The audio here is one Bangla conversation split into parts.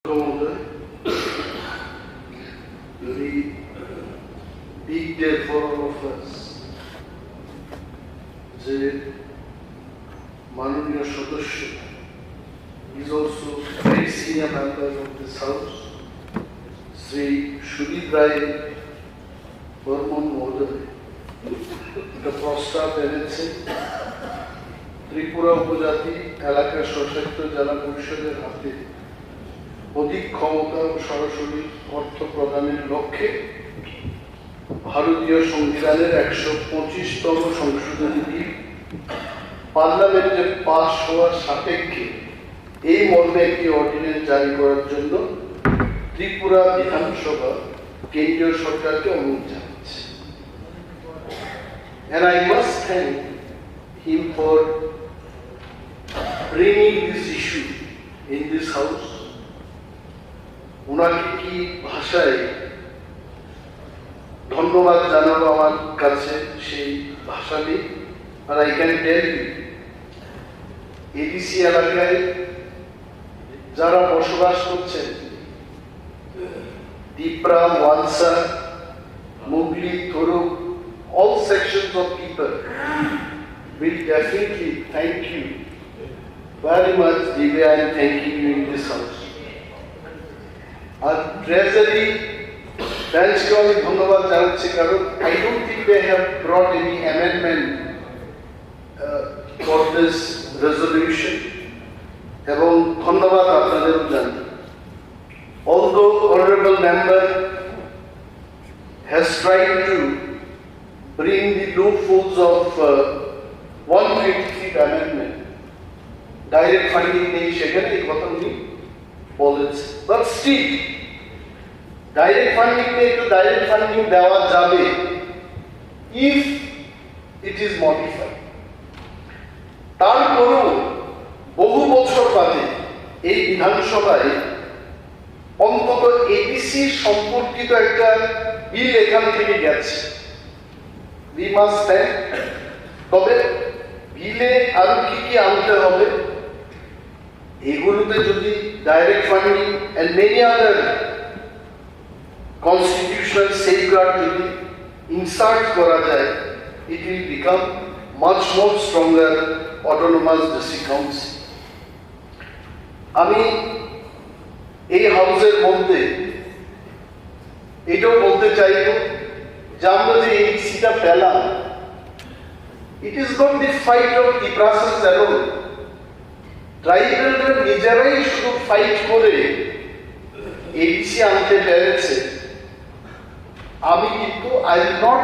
Very big day for all of us. যে মাননীয় সদস্য is also very senior member of this house, Shri Sudip Roy Barman মহোদয় একটা প্রস্তাব এনেছে ত্রিপুরা উপজাতি এলাকার স্বশাসিত জেলা পরিষদের হাতে অধিক ক্ষমতা ও সরাসরি অর্থ প্রদানের লক্ষ্যে ভারতীয় সংবিধানের 125তম সংশোধনী বিল পার্লামেন্টে পাস হওয়ার সাপেক্ষে এই মর্মে একটি অর্ডিন্যান্স জারি করার জন্য ত্রিপুরা বিধানসভা কেন্দ্রীয় সরকারকে অনুরোধ জানাচ্ছে। And I must thank him for bringing this issue in this house. ওনাকে কি ভাষায় ধন্যবাদ জানাবো আমার কাছে সেই ভাষা নেই। আর I can tell you ADC এলাকায় যারা বসবাস করছেন Dipra, Wansa, Mugli, Thoruk, all sections of people will definitely thank you very much the way I am thanking you in this house. আর ট্রেজারি ব্রাঞ্চকে আমি ধন্যবাদ জানাচ্ছি, কারণ I don't think they have brought any amendment for this resolution, এবং ধন্যবাদ আপনাদেরও জানাই। Although honorable member has tried to bring the loopholes of 123 amendment, direct funding নেই সেখানে এই কথা উনি বলেছে, but still ডাইরেক্ট ফান্ডিং একটু ডাইরেক্ট ফান্ডিং দেওয়া যাবে if it is modified। তারপরেও বহু বছর বাদে এই বিধানসভায় অন্তত এডিসি সম্পর্কিত একটা বিল এখান থেকে গেছে, we must thank। তবে বিলে আরো কি কি আনতে হবে, এগুলোতে যদি direct funding and many other constitutional safeguard যদি ইনসার্ট করা যায়, it will become much more stronger autonomous district council। আমি এই হাউসের মধ্যে এটাও বলতে চাইব যে আমরা যে এই সিটা পেলাম, it is not the fight of the process alone। ট্রাইবালরা নিজেরাই শুধু ফাইট করে এডিসি আনতে পেরেছে। আমি কিন্তু আই উইল নট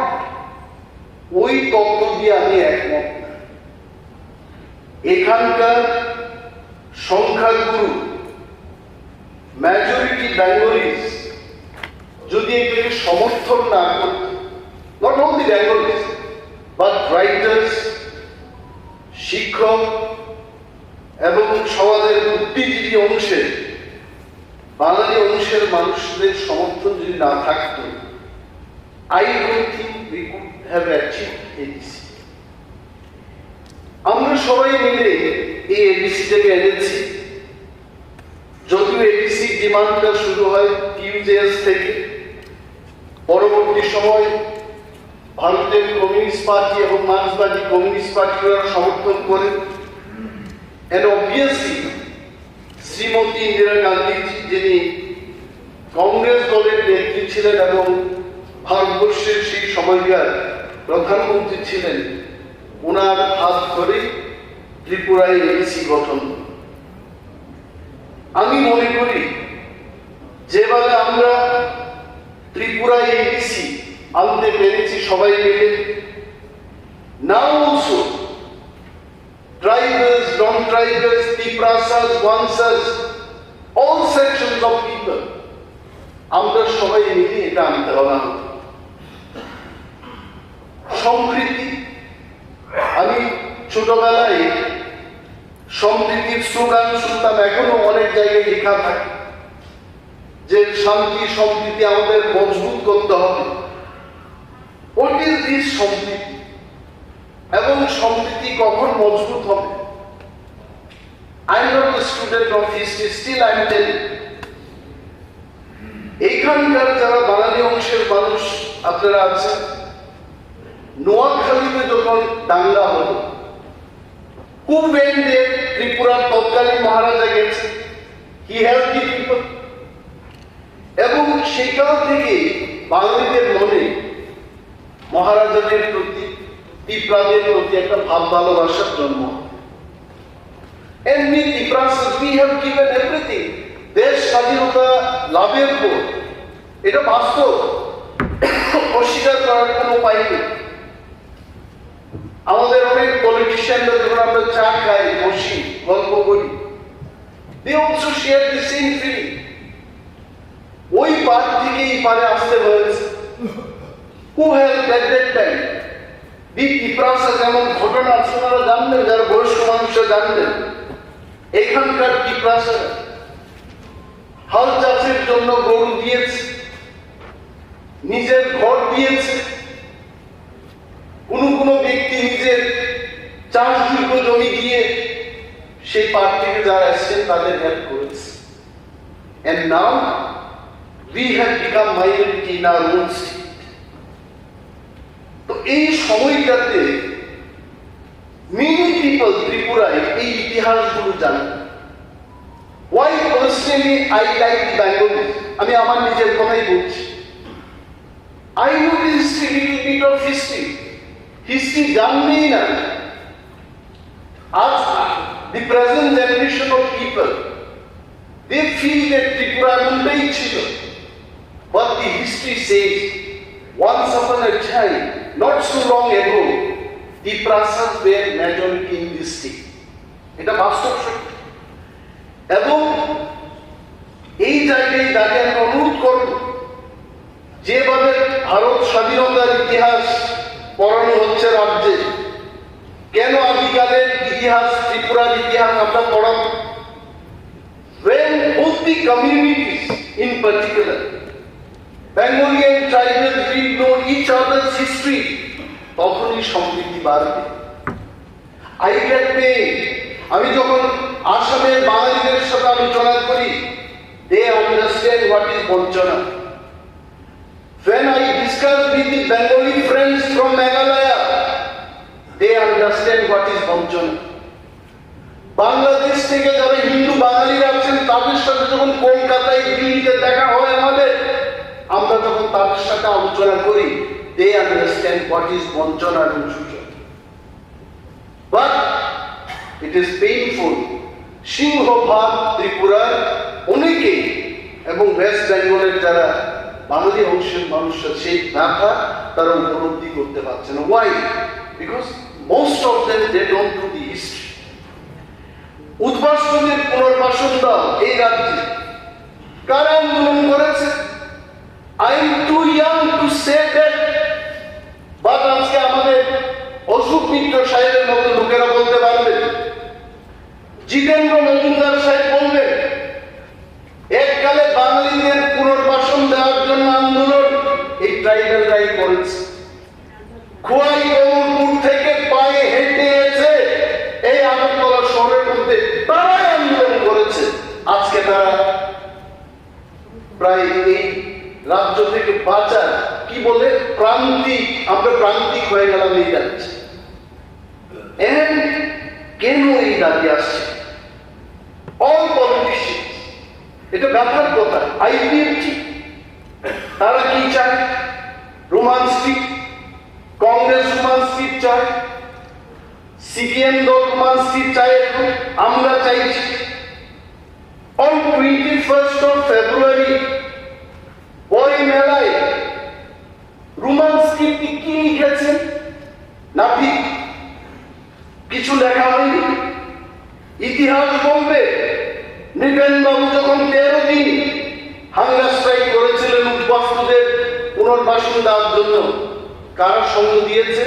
ওই তত্ত্ব দিয়ে আমি একমত না। এখানকার সংখ্যাগুরু মেজরিটি বেঙ্গলিজ যদি এটাকে সমর্থন না করত, not only Bengalis but writers, শিক্ষক এবং সমাজের বুদ্ধিজীবী অংশের বাঙালি অংশের মানুষদের সমর্থন যদি না থাকতো, I don't think we could have achieved ADC। আমরা সবাই মিলে এই এডিসিটাকে এনেছি, যদিও এডিসি ডিমান্ডটা শুরু হয় টিউজেএস থেকে। পরবর্তী সময় ভারতের কমিউনিস্ট পার্টি এবং মার্ক্সবাদী কমিউনিস্ট পার্টিরা সমর্থন করে। And obviously, শ্রীমতী ইন্দিরা গান্ধী, যিনি কংগ্রেস দলের নেত্রী ছিলেন এবং ভারতবর্ষের সেই সময়কার প্রধানমন্ত্রী ছিলেন, ওনার হাত ধরে ত্রিপুরায় এডিসি গঠন। আমি মনে করি যেভাবে আমরা ত্রিপুরায় এডিসি আনতে পেরেছি সবাই মিলে, now also tribals, non-tribals, Tiprasas, Wansas, all sections of people, আমরা সবাই মিলে এটা আনতে হবে। সম্প্রীতি, আমি ছোটবেলায় সম্প্রীতির স্লোগান শুনতাম, এখনো অনেক জায়গায় লেখা থাকে যে শান্তি সম্প্রীতি আমাদের মজবুত করতে হবে। What is this সম্প্রীতি এবং সম্প্রীতি কখন মজবুত হবে? I am not a student of history, still I am telling আপনারা আছেন, নোয়াখালীতে যখন দাঙ্গা হলো, কুবেন্ডে ত্রিপুরার তৎকালীন মহারাজা গেছে, হি হেল্প দি পিপল, এবং সেখান থেকে বাঙালিদের মনে মহারাজাদের প্রতি, তিপ্রাদের প্রতি একটা ভাব ভালোবাসার জন্ম। এমনি তিপ্রাস উই হ্যাভ গিভেন এভরিথিং, দেশ স্বাধীনতা লাভের পর, এটা বাস্তব, অস্বীকার করার কোনো উপায় নেই। আমাদের অনেক পলিটিশিয়ানরা যখন আমরা চা খাই, বসি, গল্প করি, they also share the same feeling. ওই পার থেকে এই পারে আসতে হয়েছে। Who helped at that time? The Tiprasa যেমন ঘটনা আপনারা জানবেন, যারা বয়স্ক মানুষরা জানবেন, এখানকার টিপ্রাসা হাল চাষের জন্য গরু দিয়েছে, নিজের ঘর দিয়েছে, কোন ব্যক্তি নিজের চাষযোগ্য জমি দিয়ে সেই পার থেকে যারা এসেছেন তাদের হেল্প করেছে। And now we have become minority in our own state. তো এই সময়টাতে many people ত্রিপুরায় এই ইতিহাসগুলো জানেন। Why personally I like Bengali? আমি আমার নিজের কথাই বলছি। I know this little bit of history. History জানবেই না। আজ the present generation of people, they feel that Tripura এমনটাই ছিল। But the history says, once upon a time, not so long ago, the Prasas were majority in this state. এটা বাস্তব সত্য। এবং এই জায়গায় দাঁড়িয়ে আমি অনুরোধ করব, যেভাবে ভারত স্বাধীনতার ইতিহাস পড়ানো হচ্ছে রাজ্যে, কেন আদিকালের ইতিহাস, ত্রিপুরার ইতিহাস আমরা পড়াব? When both the communities, in particular, Bengali and tribal, will know each other's history, তখনই সমৃদ্ধি বাড়বে। I get paid. আমি যখন আসামের বাঙালিদের সাথে আলোচনা করি, they understand what is বঞ্চনা. When I discuss with the Bengali friends from Meghalaya, they understand what is বঞ্চনা. বাংলাদেশ থেকে যারা হিন্দু বাঙালিরা আছেন, তাদের সাথে যখন কলকাতায়, দিল্লিতে দেখা হয় আমাদের, আমরা যখন তাদের সাথে আলোচনা করি, they understand what is বঞ্চনা এবং শোষণ। But it is painful. সিংহভাগ ত্রিপুরার অনেকেই এবং ওয়েস্ট বেঙ্গলের যারা বাঙালি অংশের মানুষরা সেই ব্যথা তারা উপলব্ধি করতে পারছে না। Why? Because most of them, they don't know the history. উদ্বাস্তুদের পুনর্বাসন দাও এই রাজ্যে কারা আন্দোলন করেছে? I am too young to say that, but আজকে আমাদের অশোক মিত্র সাহেবের মতো লোকেরা বলতে পারবে, জিতেন্দ্র মজুমদার সাহেব বলবেন, এককালে বাঙালিদের পুনর্বাসন দেওয়ার জন্য আন্দোলন এই ট্রাইবালরাই করেছে। খোয়াই গৌরপুর থেকে পায়ে হেঁটে এসে এই আগরতলা শহরের মধ্যে তারাই আন্দোলন করেছে। আজকে তারা প্রায় এই রাজ্য থেকে বাঁচার কি বলে প্রান্তিক, আমরা প্রান্তিক হয়ে গেলাম এই রাজ্যে। কেন এই দাঁড়িয়ে আসছে? অল পলিটিশিয়ানস, এটা ব্যাপার কথা। আইপিএফটি তারা কি চায়? Roman street, Congress Roman street চায়, সিপিএম দল রোমান স্ট্রিট চায়, এখন আমরা চাইছি। অন 21st of February বই মেলায় রোমান স্ট্রিট কি লিখেছেন? নাকি কিছু লেখা হয়নি? ইতিহাস বলবে নৃপেন বাবু যখন 13 দিন হাঙ্গার স্ট্রাইক করেছিলেন উদ্বাস্তুদের পুনর্বাসন দেওয়ার জন্য, কারা সঙ্গ দিয়েছে?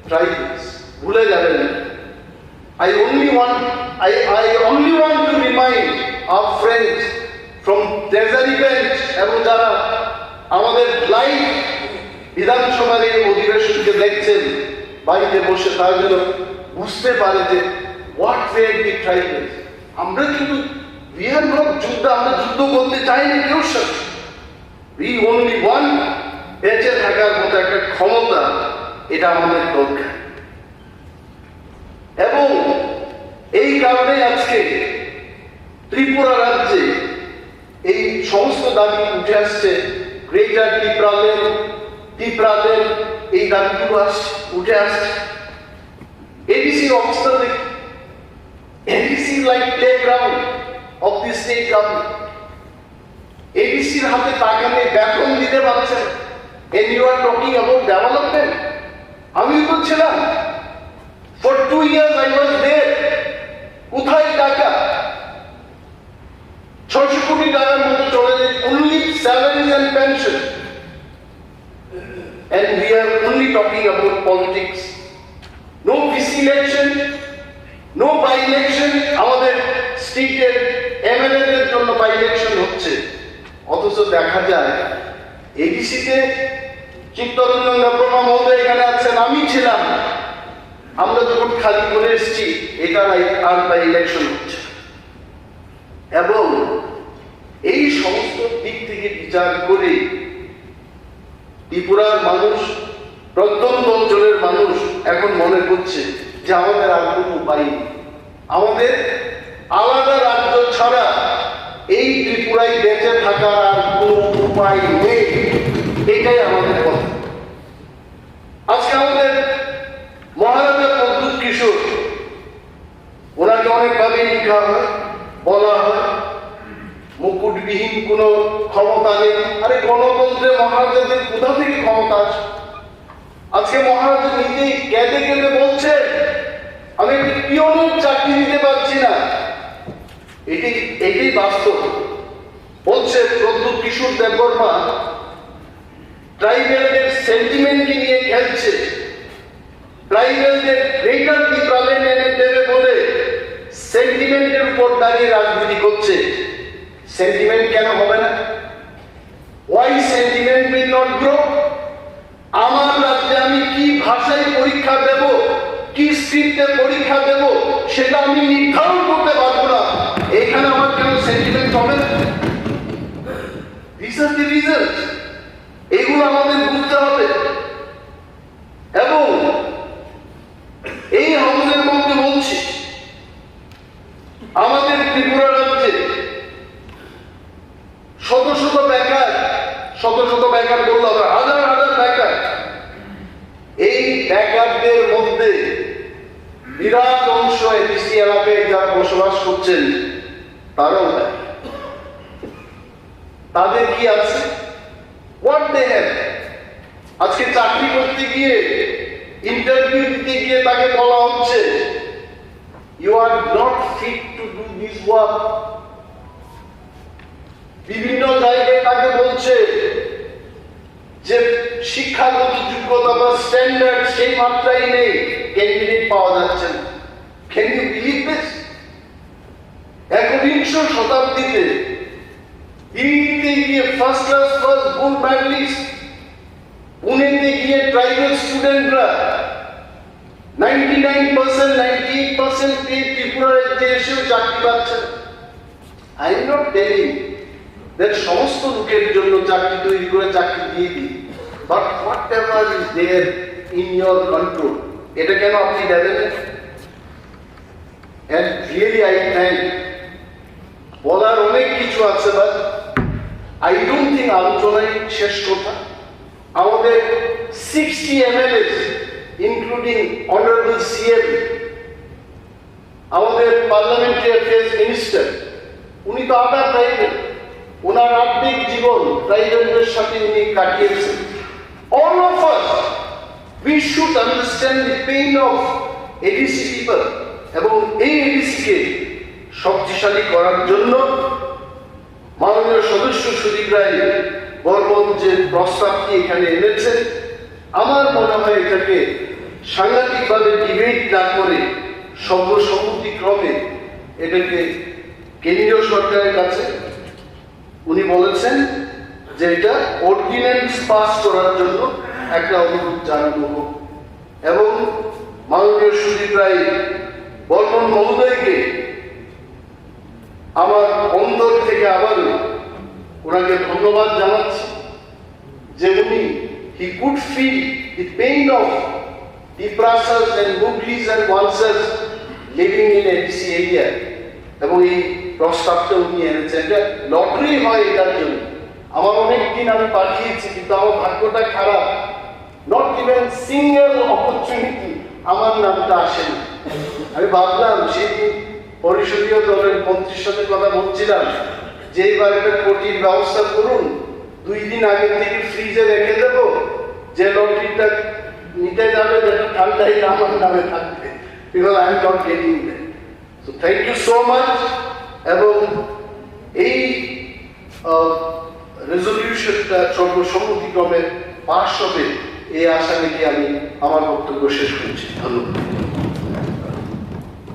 ট্রাইবালস। ভুলে যাবেন। I only want to remind our friends from Treasury Bench এবং যারা আমাদের লাইভ বিধানসভার এই অধিবেশনকে দেখছেন বাড়িতে বসে, তারা যেন বুঝতে পারে যে what were the tribals. আমরা কিন্তু we are not যুদ্ধ, আমরা যুদ্ধ করতে চাই না কেউ সাথে। We only want বেঁচে থাকার মতো একটা ক্ষমতা এটা আমাদের দরকার। এবং এই কারণে আজকে ত্রিপুরা রাজ্যে এই সমস্ত দাবি উঠে আসছে। গ্রেটার ত্রিপুরাদের এই দাবিগুলো উঠে আসছে। এডিসির অবস্থা দেখি, ADC like playground of the state government. এডিসির হাতে টাকা নিয়ে বেতন দিতে পারছেন, and you are talking about development. আমিও তো ছিলাম, for 2 years I was there. কোথায় টাকা? 600 কোটি টাকার মতো চলে যায় only salaries and pension, and we are only talking about politics. No VC election, no by election. আমাদের স্টেটের এমএলএ দের জন্য বাই ইলেকশন হচ্ছে, অথচ দেখা যায় এডিসিতে চিত্তরঞ্জন দেববর্মা মহোদয় এখানে আছেন, আমি ছিলাম, আমরা যখন খালি করে এসেছি এটা আর বাই ইলেকশন হচ্ছে। এবং এই সমস্ত দিক থেকে বিচার করে ত্রিপুরার মানুষ, প্রত্যন্ত অঞ্চলের মানুষ এখন মনে করছে যে আমাদের আর কোনো উপায় নেই, আমাদের আলাদা রাজ্য ছাড়া এই ত্রিপুরায় বেঁচে থাকার আর কোনো উপায় নেই। এটাই আমাদের কথা। আজকে আমাদের মহারাজা প্রদ্যুৎ কিশোর, ওনাকে অনেকভাবে লেখা হয়, বলা হয় মুকুটবিহীন কোনো ক্ষমতা নেই। আরে গণতন্ত্রে মহারাজাদের কোথা থেকে ক্ষমতা আছে? আজকে মহারাজা নিজেই কেঁদে কেঁদে বলছে আমি একটি পিওনের চাকরি দিতে পারছি না। এটাই বাস্তব। বলছে প্রদ্যুৎ কিশোর দেববর্মা ট্রাইবেলদের সেন্টিমেন্টকে নিয়ে খেলছে, ট্রাইবেলদের গ্রেটার ত্রিপুরাল্যান্ড এনে দেবে বলে সেন্টিমেন্টের উপর দাঁড়িয়ে রাজনীতি করছে। সেন্টিমেন্ট কেন হবে না? Why sentiment will not grow? আমার রাজ্যে আমি কি ভাষায় পরীক্ষা দেব, কি স্ক্রিপ্টে পরীক্ষা দেব, সেটা আমি নির্ধারণ করতে পারবো না। এখানে আমার কেন সেন্টিমেন্ট হবে না? These are the reasons. এগুলো আমাদের বুঝতে হবে। এবং এই হাউসের মধ্যে বলছি আমাদের ত্রিপুরা রাজ্যে শত শত বেকার বলতে হবে, হাজার হাজার বেকার। এই বেকারদের মধ্যে বিরাট অংশ এডিসি এলাকায় যারা বসবাস করছেন তারাও বেকার। তাদের কি আছে? What they have. আজকে চাকরি করতে গিয়ে, ইন্টারভিউ দিতে গিয়ে তাকে বলা হচ্ছে you are not fit to do this work. বিভিন্ন জায়গায় তাকে বলছে যে শিক্ষাগত যোগ্যতা বা স্ট্যান্ডার্ড সেই মাত্রায় নেই, ক্যান্ডিডেট পাওয়া যাচ্ছে না। Can you believe this? 21শ শতাব্দীতে দিল্লিতে গিয়ে first class first gold medalist, পুনেতে গিয়ে ট্রাইবাল স্টুডেন্টরা 99%, 98% পেয়ে ত্রিপুরা রাজ্যে এসেও চাকরি পাচ্ছেন। I am not telling that সমস্ত লোকের জন্য চাকরি তৈরি করে চাকরি দিয়ে দিই, but whatever is there in your control, এটা কেন আপনি দেবেন? And really I thank. বলার অনেক কিছু আছে, বাট আই ডোন্ট থিঙ্ক আলোচনায় শেষ কথা। আমাদের 60 MLAs ইনক্লুডিং অনারেবল CM, আমাদের পার্লামেন্টারি অ্যাফেয়ার্স মিনিস্টার, উনি তো আধা ট্রাইবেল, ওনার আর্থিক জীবন ট্রাইবেলদের সাথে উনি কাটিয়েছেন। All of us, we should understand the pain of ADC people, এবং এই ADC-কে শক্তিশালী করার জন্য মাননীয় সদস্য সুদীপ রায় বর্মন যে প্রস্তাবটি এখানে এনেছেন, আমার মনে হয় এটাকে সাংঘাতিকভাবে ডিবেট না করে সর্বসম্মতিক্রমে এটাকে কেন্দ্রীয় সরকারের কাছে উনি বলেছেন যে এটা অর্ডিন্যান্স পাস করার জন্য একটা অনুরোধ জানানো হোক। এবং মাননীয় সুদীপ রায় বর্মন মহোদয়কে আমার অন্তর থেকে আবারও ওনাকে ধন্যবাদ জানাচ্ছি যে উনি he could feel the pain of Tiprasas and Mughlis and Wansas living in ADC area. এবং এই প্রস্তাবটা উনি এনেছেন, এটা লটারি হয় এটার জন্য। আমার অনেক দিন আমি পাঠিয়েছি, কিন্তু আমার ভাগ্যটা খারাপ, নট ইভেন সিঙ্গেল অপরচুনিটি আমার নামটা আসেনি। আমি ভাবলাম সেই দিন পরিষদীয় দলের মন্ত্রীর সাথে কথা বলছিলাম যে এইবার একটা কোটির ব্যবস্থা করুন, 2 দিন আগে থেকে ফ্রিজে রেখে দেব, যে লটারিটা নিতে যাবে যেটা ঠান্ডাই আমার নামে থাকবে, because I am not getting that. So thank you so much. এবং এই রেজলিউশনটা সর্বসম্মতিক্রমে পাস হবে এই আশা রেখে আমি আমার বক্তব্য শেষ করছি। ধন্যবাদ।